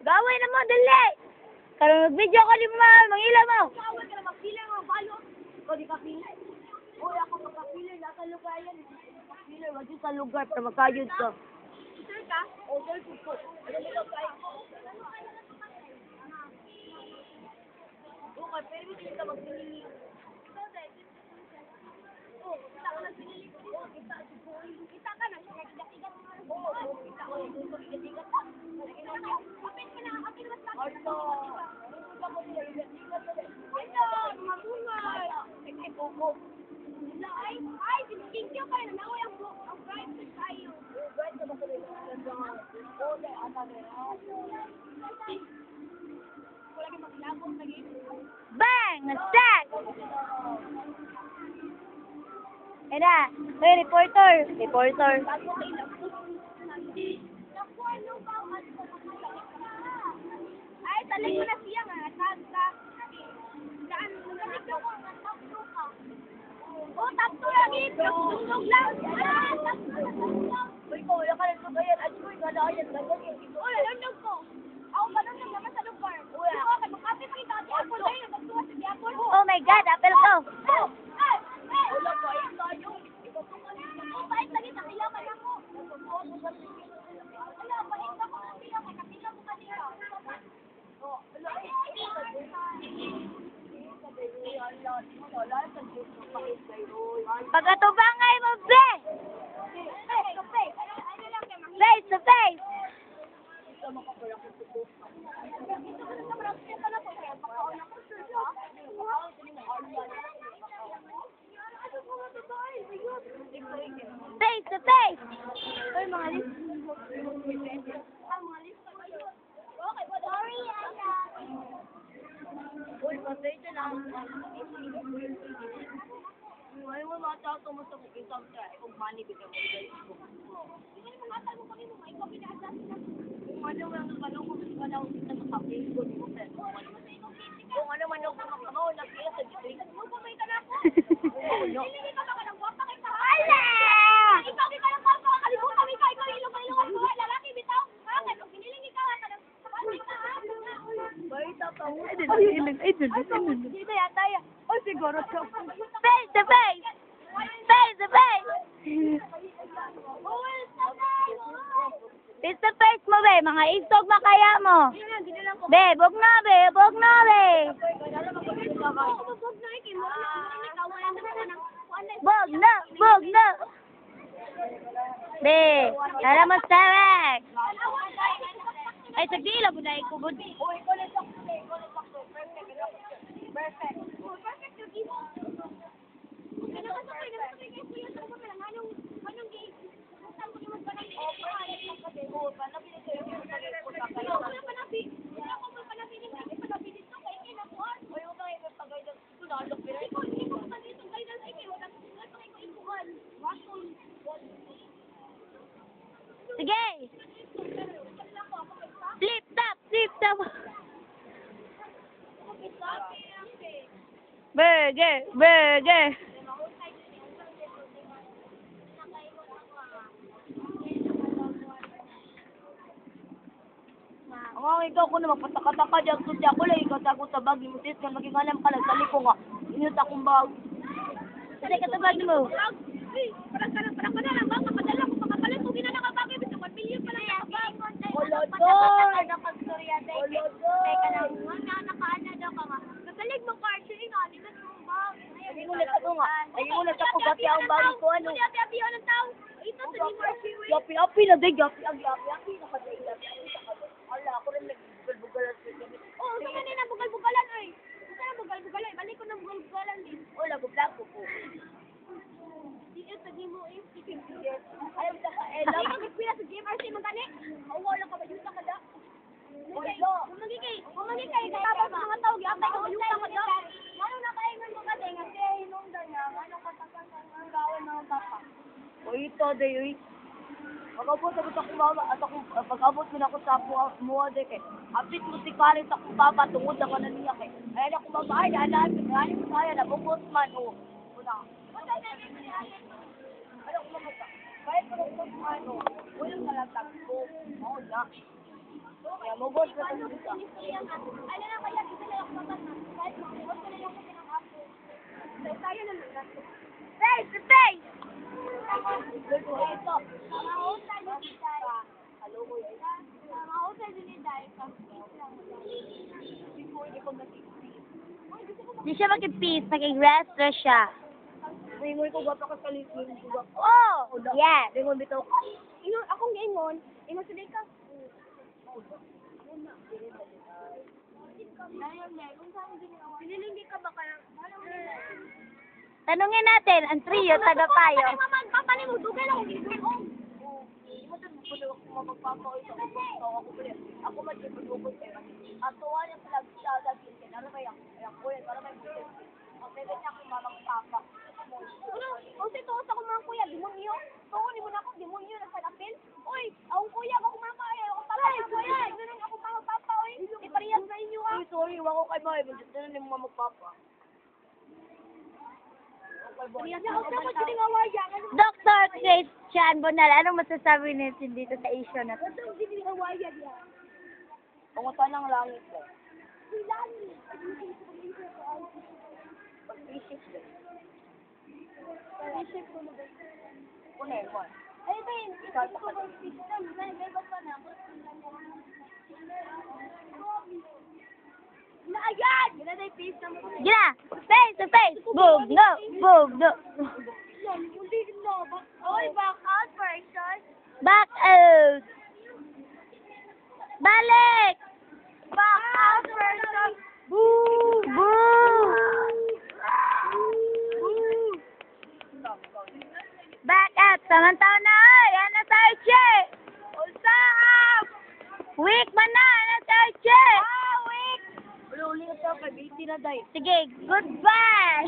Gawin na mo, dali! Karon mag-video ka ni mo, mangila mo! Gawin ka na magpili mo, balo. Ikaw di ka pili. Uy, ako magkapili. Nasa lugar yan. Magpili, wag yung sa lugar para magkayod ka. Sir ka? O, sir ko. Ano mo ka kayo? Okay, pero hindi ka magpili. Oh, kita ka na pinili. Oh, kita ka na. Kita mo nga. Oo, kita ko. Kita ka. Kapit ka na. Kapit ka na. Arto. Ano, mabungay. Sige, Coco. Ay, sinigyo ka na. Naway ang bright sa tayo. Bright na ba sa nila? Oo, dahil ata na yan. Wala kang maglabong lagi. Bang! Attack! Eda, hey, reporter! Reporter. Ay, talig mo na siya nga. Daan, talig ka mo. Top 2 ka. Oh, top 2 lagi. Tugtog lang. Top 2. Uy, ko, wala ka lang ayan. Ay, ko, wala ayan. Uy, nandog ko. Ako ba nandog naman sa lugar? Uy, ako, magkapit pa kita. Diapol na yun. Nagtuwa sa diapol. Oh my God, apel ko! Wala ko, ayun tayo. Oh, bait lagi. Nakila ka na mo. Wala, bait ka ko. Nakila ka. Nakila mo kanina. Oh, wala. Pagkatubangay mo, be! Face to face! Face to face! Ay, mga list. Okay, sorry, Ana. Uy, pasensya na. Ngayon mo mga tao mo sa booking sa kung money bigyan mo. Hindi mo nga tayo mo kami mo. Ikaw pinaasasin na. Kung ano mo ang tanong mo sa daw sa kape, good mo sa kung ano man ang makamaw na kaya sa district. Mo pa may kana ko. Hindi ka ba ng guwapa kay Ala! Ikaw di ka lang guwapa, kalibutan ikaw ilong ko lalaki bitaw. Ha, kung piniling ka ka ng Baita pa mo. Dito yata ya. O siguro ka. Face to face! Face to face! Face to face mo, be! Mga istog makaya mo! Be, bug na, be! Bug na, be! Bug na! Bug na! Be, tara mo sa Rex! Ay, sa dila mo na ikubod. Perfect. Sige! Flip top! Flip top! Burger! Burger! Ang ikaw ko na magpataka-taka dyan ko siya ko lang ikaw sa akong tabag mo sis kan maging alam ka lang sali ko nga inyot akong bag. Kasi katabag mo. Parang ka na lang bang mapadala ko pakapalit ko gina nakabagay bisan 1 million pa lang nakabag. Olodor! Nakagstorya day. Teka lang nga nakaana daw ka nga. Nagalig mo card siya nga di mo bag. Ayun mo na ko nga. Ayun mo na sa gapi ang bag ko ano. Gapi ng tao. Ito sa ni Marcy. Gapi na day gapi na ka day gapi. Ala, ako rin nag-bugal-bugalan sa gabi. Oo, sige na bugal-bugalan, oy. Gusto na bugal-bugalan. Balik ko ng bugal-bugalan din. O, lago-vlog ko po. Sige, tagi mo eh. Ayaw sa ka-ela. Ay, mag-pila sa GMRC, magkani? Wala ka ba yung sa kada? Umagikay. Tapos mga tao, gapay ka yung sa kada. Ano na kayo ng mga day nga? Kaya hinungdan niya. Ano katakan ang gawin ng tapa? O, ito, day, oy. Pag-abot ako mama at ako pag-abot ko na ako sa mua de kay apit musikalis ako papa tungod ako na niya kay ay ako babae alam ko kaya na bukos man o una ano ko ba kahit ko ano wala na lang tagpo mo na Kaya mo boss, ano na kaya dito na ako mabasa. Kahit mag-boss ko na lang kasi ng apo. Tayo na lang natin. Face to face! Ito. Mahusay din ni Day. Hello ko yun. Mahusay din ni Day. Hindi ko nasisi. Di siya mag-peace, nag-resto siya. Ringoy ko gwapo ka sa litin. Oh! Yes! Ringoy bitaw. Akong ingon, ingon sa day ka. Pinilindi ka ba ka ng... Tanungin natin, ang trio, taga-payo. Papanin mo, dugay lang akong gigawin. Imo sa buko ako mapagpapaoy sa ako pala. Ako man yung buko sa ato niya pala siya lagi kay ano ba yan? Ko yan para may buko. Ang bebe niya kung mamang papa. Ano? O si to sa kumang kuya, demonyo. Tuon ni mo na ako demonyo na sa lapil. Oy, ang kuya ko kumama ay ako pala. Kuya, ganun ako mamang papa oy. Iparehas sa inyo ah. Sorry, wako kay mo, dito na ni mo mamang papa. Dr. Christian Bonal, anong masasabi natin dito sa issue na to? Pangutan ng langit ko. Pag-isip ko. Pag-isip ko na ba? Kunin mo. Ay, ba yun? Isip ko ba yung system? May ba't pa na? Ayan! Gina na yung face naman. Gina! Face to face! Boom! No! Boom! No! Oy, back out person. Back out! Balik! Back out person. Boo! Boo! Back out! Samantao na ay! Ano tayo, Che? Usap! Weak man na! Ano tayo, Che? Week! Uli-uli ka sa 580 na, day. Sige, goodbye!